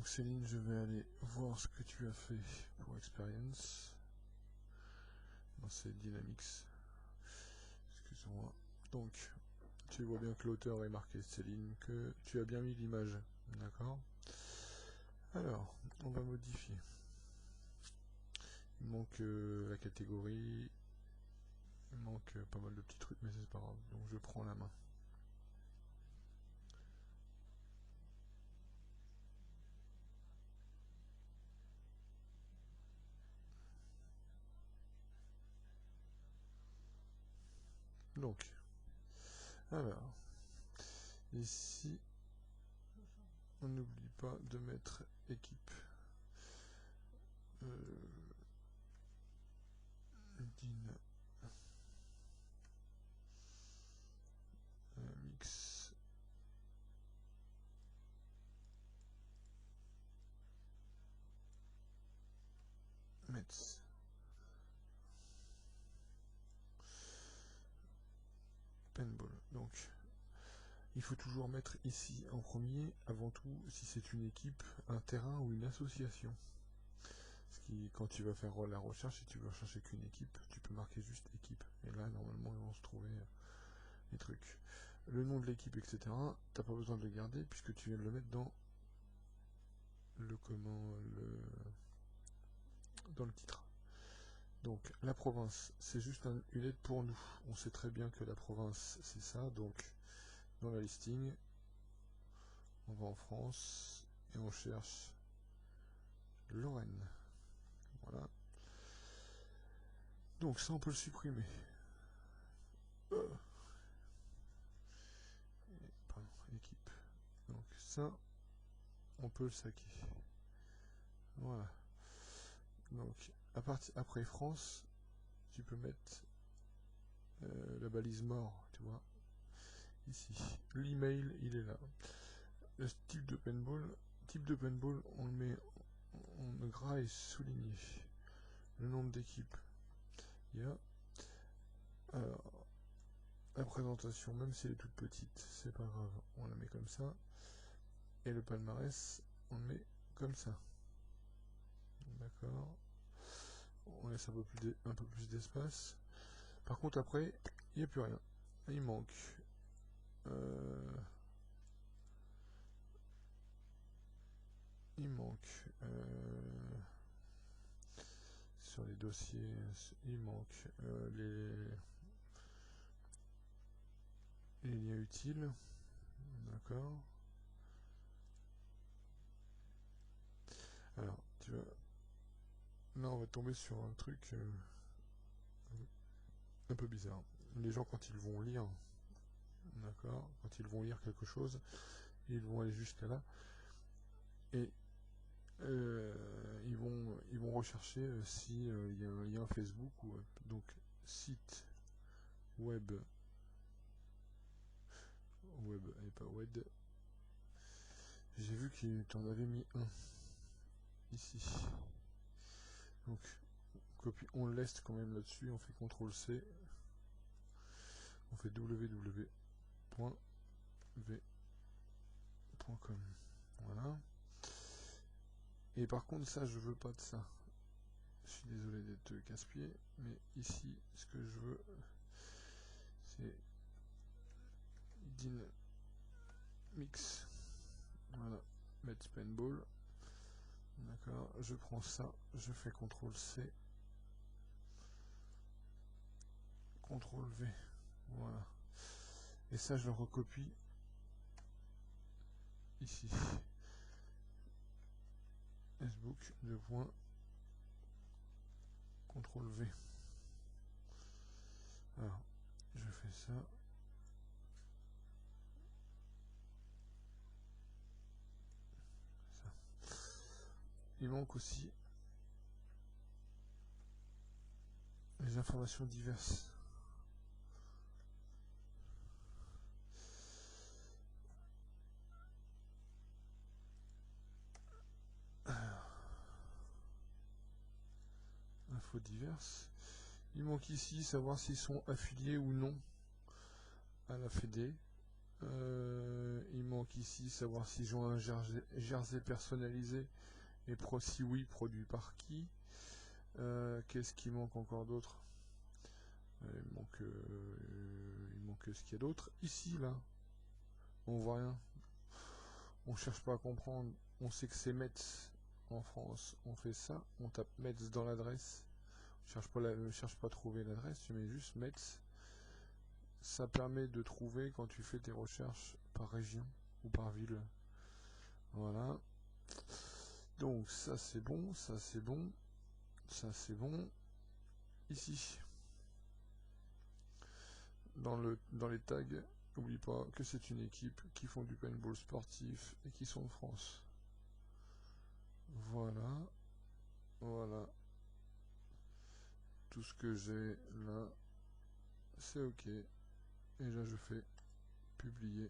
Donc Céline, je vais aller voir ce que tu as fait pour Experience. Non, c'est Dynamics. Excuse-moi. Donc, tu vois bien que l'auteur est marqué Céline, que tu as bien mis l'image. D'accord? Alors, on va modifier. Il manque la catégorie. Il manque pas mal de petits trucs, mais c'est pas grave. Donc je prends la main. Donc, alors, ici, on n'oublie pas de mettre équipe. Dynamics. Metz. Paintball. Donc, il faut toujours mettre ici en premier, avant tout, si c'est une équipe, un terrain ou une association. Ce qui, quand tu vas faire la recherche, si tu veux rechercher qu'une équipe, tu peux marquer juste équipe. Et là, normalement, ils vont se trouver les trucs. Le nom de l'équipe, etc. T'as pas besoin de le garder puisque tu viens de le mettre dans dans le titre. Donc la province, c'est juste une aide pour nous. On sait très bien que la province, c'est ça. Donc dans la listing, on va en France et on cherche Lorraine. Voilà. Donc ça, on peut le supprimer. Pardon, équipe. Donc ça, on peut le saquer. Voilà. Donc après France, tu peux mettre la balise mort, tu vois. Ici. L'email, il est là. Le type de paintball, on le met en gras et souligné. Le nombre d'équipes. Il y a. Alors, la présentation, même si elle est toute petite, c'est pas grave, on la met comme ça. Et le palmarès, on le met comme ça. D'accord. On laisse un peu plus d'espace. Par contre, après, il n'y a plus rien. Il manque. Sur les dossiers, il manque les liens utiles. D'accord. Alors, tu vois, là on va tomber sur un truc un peu bizarre. Les gens, quand ils vont lire, d'accord, quand ils vont lire quelque chose, ils vont aller jusqu'à là et ils vont rechercher si il y a un lien Facebook ou web. Donc site web et pas web. J'ai vu qu'il t'en avait mis un ici. Donc copie, on le laisse quand même là-dessus, on fait CTRL-C, on fait www.v.com. Voilà. Et par contre, ça, je veux pas de ça. Je suis désolé d'être casse-pied, mais ici, ce que je veux, c'est Dynamics. Voilà, Metz Paintball. D'accord, je prends ça, je fais CTRL-C, CTRL-V. Voilà. Et ça, je le recopie ici. Facebook, CTRL-V. Alors, je fais ça. Il manque aussi les informations diverses. Infos diverses. Il manque ici savoir s'ils sont affiliés ou non à la Fédé. Il manque ici savoir si j'ai un jersey personnalisé et si oui, produit par qui. Qu'est-ce qui manque encore d'autre? Il manque ce qu'il y a d'autre. Ici, là, on voit rien. On cherche pas à comprendre. On sait que c'est Metz en France. On fait ça. On tape Metz dans l'adresse. Cherche pas à trouver l'adresse. Tu mets juste Metz. Ça permet de trouver quand tu fais tes recherches par région ou par ville. Voilà. Donc ça c'est bon, ça c'est bon, ça c'est bon. Ici, dans les tags, n'oublie pas que c'est une équipe qui font du paintball sportif et qui sont de France. Voilà. Voilà. Tout ce que j'ai là, c'est ok. Et là je fais publier.